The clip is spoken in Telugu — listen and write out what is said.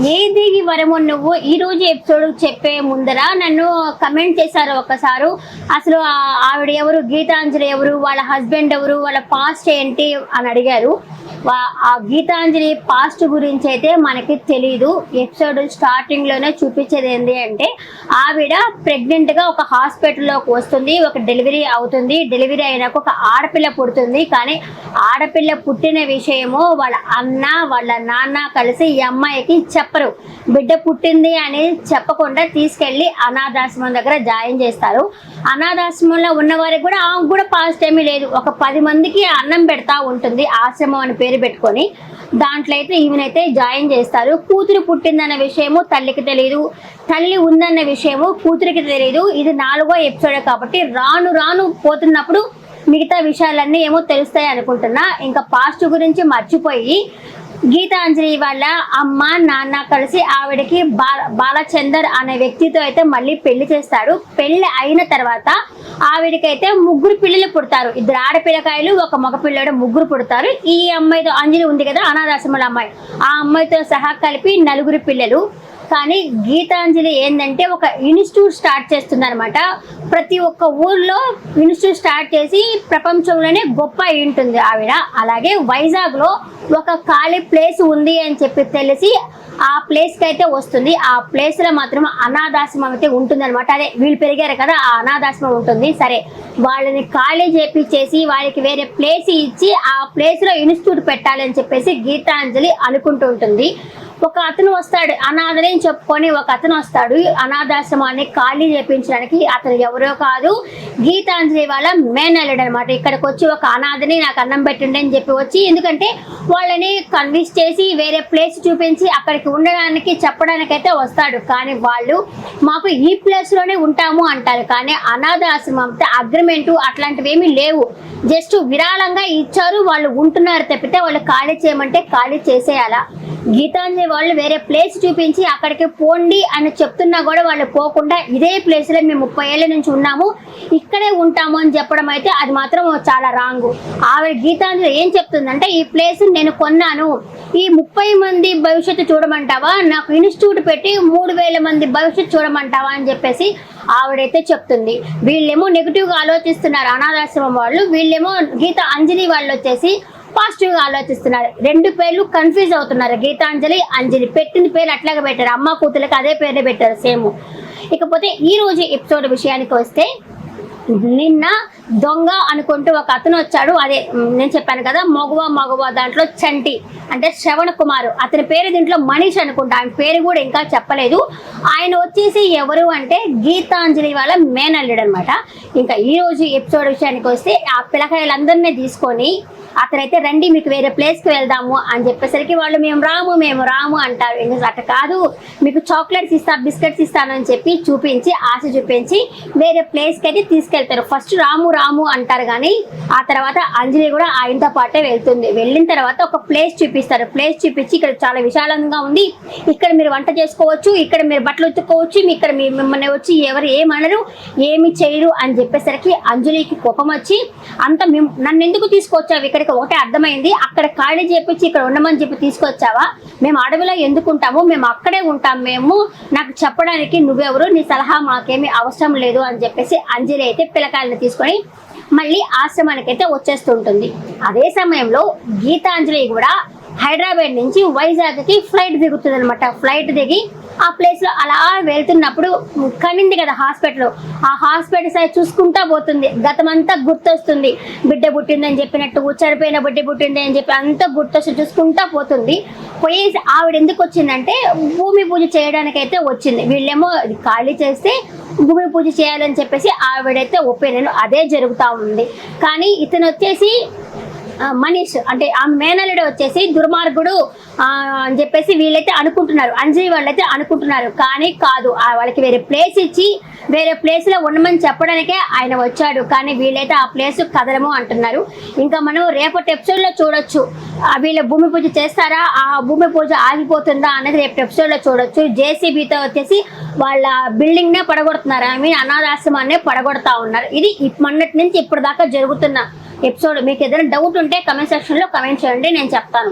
ఏది వరము నువ్వు ఈ రోజు ఎపిసోడ్ చెప్పే ముందర నన్ను కమెంట్ చేశారు ఒకసారి. అసలు ఆవిడ ఎవరు, గీతాంజలి ఎవరు, వాళ్ళ హస్బెండ్ ఎవరు, వాళ్ళ పాస్ట్ ఏంటి అని అడిగారు. ఆ గీతాంజలి పాస్ట్ గురించి అయితే మనకి తెలీదు. ఎపిసోడ్ స్టార్టింగ్ లోనే చూపించేది ఏంటి అంటే ఆవిడ ప్రెగ్నెంట్ గా ఒక హాస్పిటల్లోకి వస్తుంది, ఒక డెలివరీ అవుతుంది. డెలివరీ అయినాక ఒక ఆడపిల్ల పుడుతుంది. కానీ ఆడపిల్ల పుట్టిన విషయము వాళ్ళ అన్న వాళ్ళ నాన్న కలిసి ఈ అమ్మాయికి చెప్పరు. బిడ్డ పుట్టింది అని చెప్పకుండా తీసుకెళ్లి అనాథాశ్రమం దగ్గర జాయిన్ చేస్తారు. అనాథాశ్రమంలో ఉన్న వారికి కూడా ఆమెకు కూడా పాస్ట్ ఏమీ లేదు. ఒక 10 మందికి అన్నం పెడతా ఉంటుంది ఆశ్రమం అని పేరు పెట్టుకొని. దాంట్లో అయితే ఈమెనైతే జాయిన్ చేస్తారు. కూతురు పుట్టిందన్న విషయము తల్లికి తెలియదు, తల్లి ఉందన్న విషయము కూతురికి తెలియదు. ఇది 4వ ఎపిసోడ్ కాబట్టి రాను రాను పోతున్నప్పుడు మిగతా విషయాలన్నీ ఏమో తెలుస్తాయి అనుకుంటున్నా. ఇంకా పాస్ట్ గురించి మర్చిపోయి గీతాంజలి వాళ్ళ అమ్మ నాన్న కలిసి ఆవిడకి బాలచందర్ అనే వ్యక్తితో అయితే మళ్ళీ పెళ్లి చేస్తాడు. పెళ్లి అయిన తర్వాత ఆవిడకైతే 3 పిల్లలు పుడతారు. 2 ఆడపిల్లకాయలు, 1 మగ పిల్లడు, 3 పుడతారు. ఈ అమ్మాయితో అంజలి ఉంది కదా అనాథాశ్రమాల అమ్మాయి, ఆ అమ్మాయితో సహా కలిపి 4 పిల్లలు. కానీ గీతాంజలి ఏంటంటే ఒక ఇన్స్టిట్యూట్ స్టార్ట్ చేస్తుంది అనమాట. ప్రతి ఒక్క ఊర్లో ఇన్స్టిట్యూట్ స్టార్ట్ చేసి ప్రపంచంలోనే గొప్ప అయి ఉంటుంది ఆవిడ. అలాగే వైజాగ్ లో ఒక ఖాళీ ప్లేస్ ఉంది అని చెప్పి తెలిసి ఆ ప్లేస్కి అయితే వస్తుంది. ఆ ప్లేస్ లో మాత్రం అనాథాశ్రమం అయితే ఉంటుంది అనమాట. అదే వీళ్ళు పెరిగారు కదా, ఆ అనాథాశ్రమం ఉంటుంది. సరే, వాళ్ళని ఖాళీ చేపించేసి వాళ్ళకి వేరే ప్లేస్ ఇచ్చి ఆ ప్లేస్ లో ఇన్స్టిట్యూట్ పెట్టాలని చెప్పేసి గీతాంజలి అనుకుంటూ ఉంటుంది. ఒక అతను వస్తాడు, అనాథని చెప్పుకొని ఒక అతను వస్తాడు అనాథాశ్రమాన్ని ఖాళీ చేయించడానికి. అతను ఎవరో కాదు, గీతాంజలి వాళ్ళ మేనల్లుడు అనమాట. ఇక్కడికి వచ్చి ఒక అనాథని నాకు అన్నం పెట్టండి అని చెప్పి వచ్చి, ఎందుకంటే వాళ్ళని కన్విన్స్ చేసి వేరే ప్లేస్ చూపించి అక్కడికి ఉండడానికి చెప్పడానికైతే వస్తాడు. కానీ వాళ్ళు మాకు ఈ ప్లేస్ లోనే ఉంటాము అంటారు. కానీ అనాథాశ్రమం అగ్రిమెంటు అట్లాంటివి ఏమీ లేవు. జస్ట్ విరాళంగా ఇచ్చారు, వాళ్ళు ఉంటున్నారు తప్పితే వాళ్ళు ఖాళీ చేయమంటే ఖాళీ చేసేయాలా. గీతాంజలి వాళ్ళు వేరే ప్లేస్ చూపించి అక్కడికి పోండి అని చెప్తున్నా కూడా వాళ్ళు పోకుండా ఇదే ప్లేస్ లో మేము 30 ఏళ్ల నుంచి ఉన్నాము, ఇక్కడే ఉంటాము అని చెప్పడం అయితే అది మాత్రం చాలా రాంగ్. ఆవిడ గీతాంజలి ఏం చెప్తుందంటే ఈ ప్లేస్ నేను కొన్నాను, ఈ 30 మంది భవిష్యత్తు చూడమంటావా, నాకు ఇన్స్టిట్యూట్ పెట్టి 3000 మంది భవిష్యత్తు చూడమంటావా అని చెప్పేసి ఆవిడైతే చెప్తుంది. వీళ్ళేమో నెగిటివ్ గా ఆలోచిస్తున్నారు అనాథాశ్రమం వాళ్ళు, వీళ్ళేమో అంజలి వాళ్ళు వచ్చేసి పాజిటివ్ గా ఆలోచిస్తున్నారు. 2 పేర్లు కన్ఫ్యూజ్ అవుతున్నారు. గీతాంజలి అంజలి పెట్టిన పేరు అట్లాగే పెట్టారు, అమ్మ కూతురికి అదే పేరే పెట్టారు సేమ్. ఇకపోతే ఈ రోజు ఎపిసోడ్ విషయానికి వస్తే, నిన్న దొంగ అనుకుంటూ ఒక అతను వచ్చాడు. అదే నేను చెప్పాను కదా మగవ దాంట్లో చంటి అంటే శ్రవణ్ కుమార్, అతని పేరు దీంట్లో మనీష్ అనుకుంటా, ఆయన పేరు కూడా ఇంకా చెప్పలేదు. ఆయన వచ్చేసి ఎవరు అంటే గీతాంజలి వాళ్ళ మేనల్లుడు అనమాట. ఇంకా ఈ రోజు ఎపిసోడ్ విషయానికి వస్తే ఆ పిల్లకాయలందరినీ తీసుకొని అతనైతే రండి మీకు వేరే ప్లేస్కి వెళ్దాము అని చెప్పేసరికి వాళ్ళు మేము రాము అంటారు. అట్లా కాదు, మీకు చాక్లెట్స్ ఇస్తా, బిస్కెట్స్ ఇస్తానని చెప్పి చూపించి ఆశ చూపించి వేరే ప్లేస్కి అయితే తీసుకెళ్తారు. ఫస్ట్ రాము అంటారు, కానీ ఆ తర్వాత అంజలి కూడా ఆయనతో పాటే వెళ్తుంది. వెళ్ళిన తర్వాత ఒక ప్లేస్ చూపిస్తారు. ప్లేస్ చూపించి ఇక్కడ చాలా విశాలంగా ఉంది, ఇక్కడ మీరు వంట చేసుకోవచ్చు, ఇక్కడ మీరు బట్టలు ఉతుక్కోవచ్చు, ఇక్కడ మిమ్మల్ని వచ్చి ఎవరు ఏమనరు, ఏమి చేయరు అని చెప్పేసరికి అంజలికి కోపం వచ్చి, అంత నన్ను ఎందుకు తీసుకొచ్చావు ఇక్కడికి, ఒకటే అర్థమైంది, అక్కడ ఖాళీ చేపించి ఇక్కడ ఉండమని చెప్పి తీసుకొచ్చావా, మేము అడవిలో ఎందుకుంటాము, మేము అక్కడే ఉంటాం, మేము నాకు చెప్పడానికి నువ్వెవరు, నీ సలహా మాకేమీ అవసరం లేదు అని చెప్పేసి అంజలి అయితే పిల్లకాయలను తీసుకొని మళ్ళీ ఆశ్రమానికి అయితే వచ్చేస్తుంటుంది. అదే సమయంలో గీతాంజలి కూడా హైదరాబాద్ నుంచి వైజాగ్ కి ఫ్లైట్ దిగుతుంది అనమాట. ఫ్లైట్ దిగి ఆ ప్లేస్ లో అలా వెళ్తున్నప్పుడు కనింది కదా హాస్పిటల్, ఆ హాస్పిటల్ సైడ్ చూసుకుంటా పోతుంది. గతమంతా గుర్తొస్తుంది, బిడ్డ పుట్టిందని చెప్పినట్టు, చనిపోయిన బిడ్డ పుట్టింది అని చెప్పి అంతా గుర్తొచ్చి చూసుకుంటా పోతుంది. పోయేసి ఆవిడ ఎందుకు వచ్చిందంటే భూమి పూజ చేయడానికి అయితే వచ్చింది. వీళ్ళేమో ఖాళీ చేస్తే భూమి పూజ చేయాలని చెప్పేసి ఆవిడైతే ఒపీనియన్ అదే జరుగుతూ ఉంది. కానీ ఇతను వచ్చేసి మనీష్ అంటే ఆ మేనల్లుడు వచ్చేసి దుర్మార్గుడు అని చెప్పేసి వీళ్ళైతే అనుకుంటున్నారు, అంజలి వాళ్ళైతే అనుకుంటున్నారు. కానీ కాదు, వాళ్ళకి వేరే ప్లేస్ ఇచ్చి వేరే ప్లేస్ లో ఉండమని చెప్పడానికే ఆయన వచ్చాడు. కానీ వీళ్ళైతే ఆ ప్లేస్ కదలము అంటున్నారు. ఇంకా మనం రేపటి ఎపిసోడ్ లో చూడొచ్చు, వీళ్ళ భూమి పూజ చేస్తారా, ఆ భూమి పూజ ఆగిపోతుందా అనేది రేపటి ఎపిసోడ్ లో చూడొచ్చు. జేసీబీతో వచ్చేసి వాళ్ళ బిల్డింగ్ నే పడగొడుతున్నారు, ఐ మీన్ అనాథాశ్రమాన్ని పడగొడతా ఉన్నారు. ఇది మొన్నటి నుంచి ఇప్పుడు దాకా జరుగుతున్న ఎపిసోడ్. మీకు ఏదైనా డౌట్ ఉంటే కమెంట్ సెక్షన్ లో కమెంట్ చేయండి, నేను చెప్తాను.